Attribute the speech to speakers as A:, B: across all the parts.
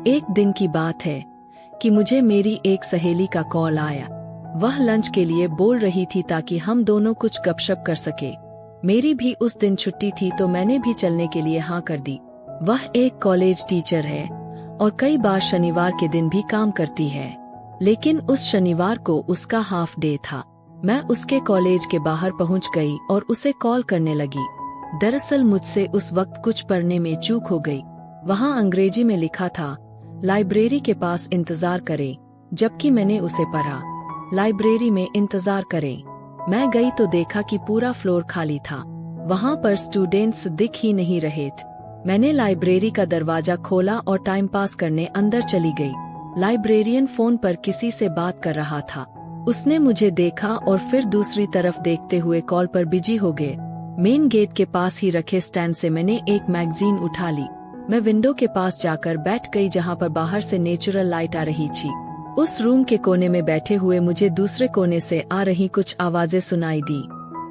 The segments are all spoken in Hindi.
A: एक दिन की बात है कि मुझे मेरी एक सहेली का कॉल आया। वह लंच के लिए बोल रही थी ताकि हम दोनों कुछ गपशप कर सके। मेरी भी उस दिन छुट्टी थी तो मैंने भी चलने के लिए हाँ कर दी। वह एक कॉलेज टीचर है और कई बार शनिवार के दिन भी काम करती है, लेकिन उस शनिवार को उसका हाफ डे था। मैं उसके कॉलेज के बाहर पहुंच गई और उसे कॉल करने लगी। दरअसल मुझसे उस वक्त कुछ पढ़ने में चूक हो गई। वहाँ अंग्रेजी में लिखा था लाइब्रेरी के पास इंतजार करें, जबकि मैंने उसे पढ़ा लाइब्रेरी में इंतजार करें। मैं गई तो देखा कि पूरा फ्लोर खाली था। वहाँ पर स्टूडेंट्स दिख ही नहीं रहे थे। मैंने लाइब्रेरी का दरवाजा खोला और टाइम पास करने अंदर चली गई। लाइब्रेरियन फोन पर किसी से बात कर रहा था। उसने मुझे देखा और फिर दूसरी तरफ देखते हुए कॉल पर बिजी हो गए। मेन गेट के पास ही रखे स्टैंड से मैंने एक मैगजीन उठा ली। मैं विंडो के पास जाकर बैठ गई जहाँ पर बाहर से नेचुरल लाइट आ रही थी। उस रूम के कोने में बैठे हुए मुझे दूसरे कोने से आ रही कुछ आवाजें सुनाई दी।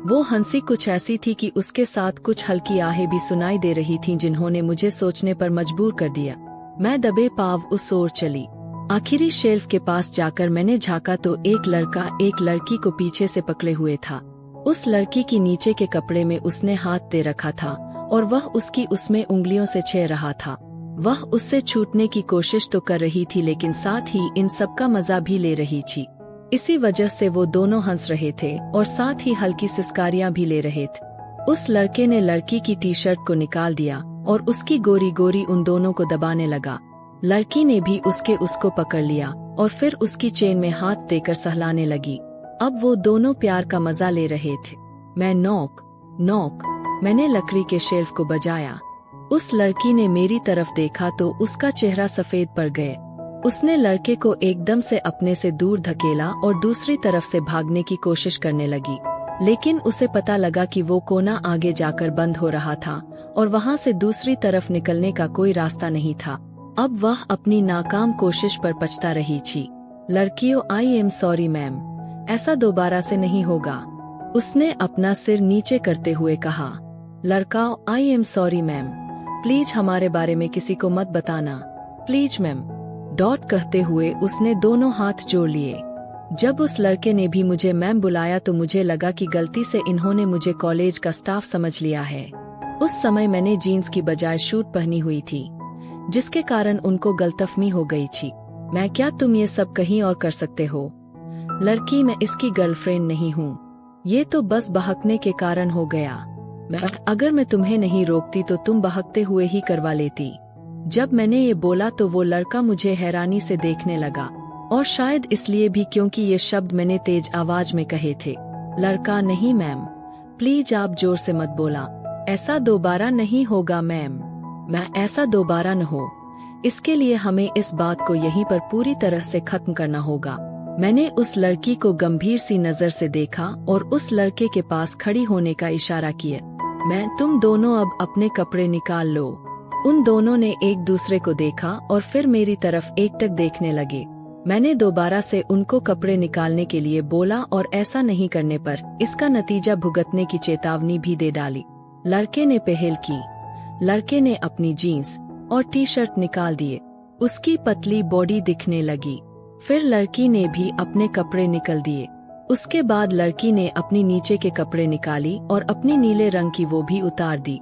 A: वो हंसी कुछ ऐसी थी कि उसके साथ कुछ हल्की आहें भी सुनाई दे रही थीं, जिन्होंने मुझे सोचने पर मजबूर कर दिया। मैं दबे पांव उस ओर चली। आखिरी शेल्फ के पास जाकर मैंने झांका तो एक लड़का एक लड़की को पीछे से पकड़े हुए था। उस लड़की की नीचे के कपड़े में उसने हाथ दे रखा था और वह उसकी उसमें उंगलियों से छेड़ रहा था। वह उससे छूटने की कोशिश तो कर रही थी, लेकिन साथ ही इन सब का मजा भी ले रही थी। इसी वजह से वो दोनों हंस रहे थे और साथ ही हल्की सिसकारियां भी ले रहे थे। उस लड़के ने लड़की की टी शर्ट को निकाल दिया और उसकी गोरी गोरी उन दोनों को दबाने लगा। लड़की ने भी उसको पकड़ लिया और फिर उसकी चेन में हाथ देकर सहलाने लगी। अब वो दोनों प्यार का मजा ले रहे थे। मैं नॉक नॉक मैंने लकड़ी के शेल्फ को बजाया। उस लड़की ने मेरी तरफ देखा तो उसका चेहरा सफेद पड़ गए। उसने लड़के को एकदम से अपने से दूर धकेला और दूसरी तरफ से भागने की कोशिश करने लगी, लेकिन उसे पता लगा कि वो कोना आगे जाकर बंद हो रहा था और वहाँ से दूसरी तरफ निकलने का कोई रास्ता नहीं था। अब वह अपनी नाकाम कोशिश पर पछता रही थी। लड़कियों, आई एम सॉरी मैम, ऐसा दोबारा से नहीं होगा, उसने अपना सिर नीचे करते हुए कहा। लड़का, I am sorry ma'am, please हमारे बारे में किसी को मत बताना, प्लीज मैम। डॉट कहते हुए उसने दोनों हाथ जोड़ लिए। जब उस लड़के ने भी मुझे मैम बुलाया तो मुझे लगा कि गलती से इन्होंने मुझे कॉलेज का स्टाफ समझ लिया है। उस समय मैंने जीन्स की बजाय शूट पहनी हुई थी, जिसके कारण उनको गलतफहमी हो गई थी। मैं क्या, तुम ये सब कहीं और कर सकते हो? लड़की, मैं इसकी गर्लफ्रेंड नहीं हूँ, ये तो बस बहकने के कारण हो गया। अगर मैं तुम्हें नहीं रोकती तो तुम बहकते हुए ही करवा लेती। जब मैंने ये बोला तो वो लड़का मुझे हैरानी से देखने लगा, और शायद इसलिए भी क्योंकि ये शब्द मैंने तेज आवाज में कहे थे। लड़का, नहीं मैम, प्लीज आप जोर से मत बोला, ऐसा दोबारा नहीं होगा मैम। मैं, ऐसा दोबारा न हो, इसके लिए हमें इस बात को यहीं पर पूरी तरह से खत्म करना होगा। मैंने उस लड़की को गंभीर सी नजर से देखा और उस लड़के के पास खड़ी होने का इशारा किया। मैं, तुम दोनों अब अपने कपड़े निकाल लो। उन दोनों ने एक दूसरे को देखा और फिर मेरी तरफ एकटक देखने लगे। मैंने दोबारा से उनको कपड़े निकालने के लिए बोला और ऐसा नहीं करने पर इसका नतीजा भुगतने की चेतावनी भी दे डाली। लड़के ने पहल की। लड़के ने अपनी जीन्स और टी शर्ट निकाल दिए। उसकी पतली बॉडी दिखने लगी। फिर लड़की ने भी अपने कपड़े निकल दिए। उसके बाद लड़की ने अपनी नीचे के कपड़े निकाली और अपनी नीले रंग की वो भी उतार दी।